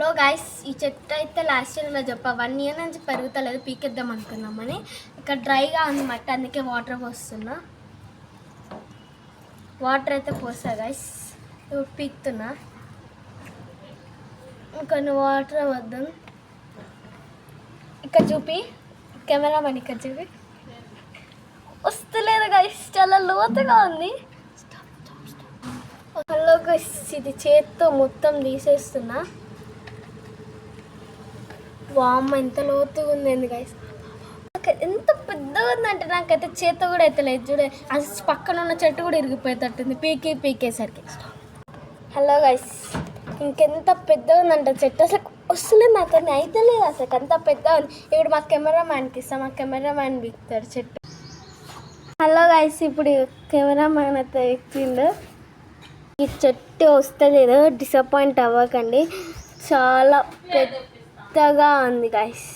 Hello guys, ఈ చెట్టు అయితే లాస్ట్ ఇయర్లో చెప్పా 1 ఇయర్ నుంచి పెరుగుతలేదు, పీకేద్దాం అనుకున్నామని. ఇక్కడ డ్రైగా ఉంది మట్టి, అందుకే వాటర్ పోస్తున్నా. వాటర్ అయితే పోస్తా గాయస్, ఇప్పుడు పీకుతున్నా. ఇంకొన్ని వాటర్ వద్దాం. ఇక్కడ చూపి కెమెరామెన్, ఇక్కడ చూపి. వస్తలేదు గాయస్, చాలా లోతుగా ఉంది. హలో గాయస్, ఇది చేత్తో మొత్తం తీసేస్తున్నా. వామ్మ ఎంత లోతుగా ఉంది గైస్, ఎంత పెద్దగా ఉందంటే నాకైతే చేత కూడా అయితే లేదు. చూడే, అది పక్కన ఉన్న చెట్టు కూడా ఇరిగిపోయేటట్టుంది పీకేసరికి. హలో గైస్, ఇంకెంత పెద్దగా ఉందంటే చెట్టు, అసలు వస్తలేదు నాతో అయితే లేదు, అసలు అంత పెద్దగా ఉంది. ఇప్పుడు మా కెమెరామ్యాన్కి ఇస్తాం, మా కెమెరామ్యాన్ బిక్తాడు చెట్టు. హలో గైస్, ఇప్పుడు కెమెరామ్యాన్ అయితే ఎక్కిండు. ఈ చెట్టు వస్తలేదు, డిసప్పాయింట్ అవ్వకండి, చాలా పెద్దగా ఉంది గైస్.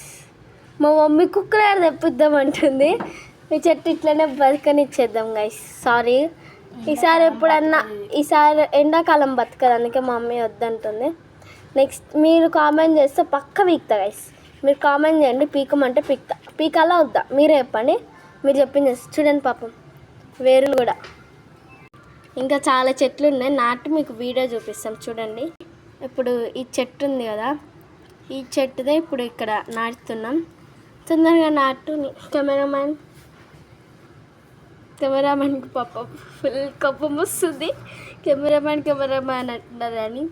మా మమ్మీ కుక్కర్ తెప్పిద్దామంటుంది. ఈ చెట్టు ఇట్లనే బతకనిచ్చేద్దాం గైస్. సారీ, ఈసారి ఎండాకాలం బతకదు, అందుకే మా మమ్మీ వద్దంటుంది. నెక్స్ట్ మీరు కామెంట్ చేస్తే పక్క పీకుతా గైస్. మీరు కామెంట్ చేయండి, పీకమంటే పీకాలా వద్దా మీరే చెప్పండి. మీరు చెప్పింది చూడండి, పాపం వేరులు కూడా. ఇంకా చాలా చెట్లు ఉన్నాయి, నాటి మీకు వీడియో చూపిస్తాం చూడండి. ఇప్పుడు ఈ చెట్టు ఉంది కదా, ఈ చెట్టుదే ఇప్పుడు ఇక్కడ నాటుతున్నాం. తొందరగా నాటు. కెమెరామ్యాన్కి పాపం ఫుల్ కోపం వస్తుంది. కెమెరామ్యాన్ అంటున్నారని.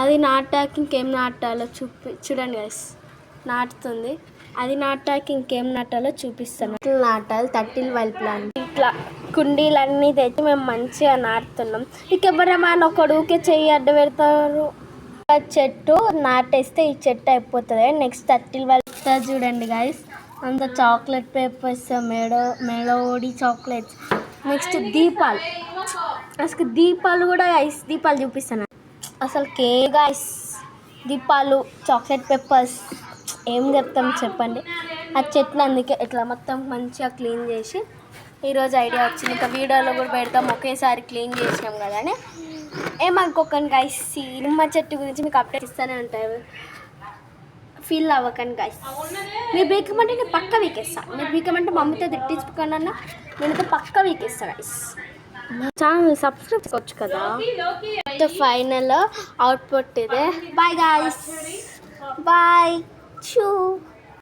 అది నాటాక ఇంకేం నాటాలో చూడండి గైస్. నాటుతుంది, అది నాటాక ఇంకేం నాటాలో చూపిస్తాను. నాటాలి 30 వైల్ ప్లాంట్. ఇట్లా కుండీలన్నీ తెచ్చి మేము మంచిగా నాటుతున్నాం. ఈ కెమెరామ్యాన్ ఒకడు ఊకే చెయ్యి అడ్డు పెడతారు. చెట్టు నాటేస్తే ఈ చెట్టు అయిపోతుంది. నెక్స్ట్ 30 వైల్ చూడండి గైస్, అంత chocolate papers, melody chocolates. Next దీపాలు, అసలు దీపాలు కూడా గైస్, దీపాలు చూపిస్తాను అసలు గైస్. దీపాలు, చాక్లెట్ పేపర్స్, ఏం చెప్తాం చెప్పండి. ఆ చెట్టుని అందుకే ఇట్లా మొత్తం మంచిగా క్లీన్ చేసి ఈరోజు ఐడియా వచ్చింది. ఇంకా వీడియోలో కూడా పెడతాం, ఒకేసారి క్లీన్ చేసినాం కదా అని. ఏమనుకోకండి గైస్, నిమ్మ చెట్టు గురించి మీకు అప్డేట్ ఇస్తూనే ఉంటాయి, ఫీల్ అవ్వకండి గైస్. మీరు బీకమంటే నేను పక్క వీకేస్తాను, మీరు బీకమంటే మమ్మీతో తిట్టించుకోండి అన్న, నేనైతే పక్క వీకేస్తాను గైస్. ఛానల్ సబ్స్క్రైబ్ చేసుకోవచ్చు కదా. ఫైనల్ అవుట్పుట్ ఇదే. Bye guys, bye. Choo.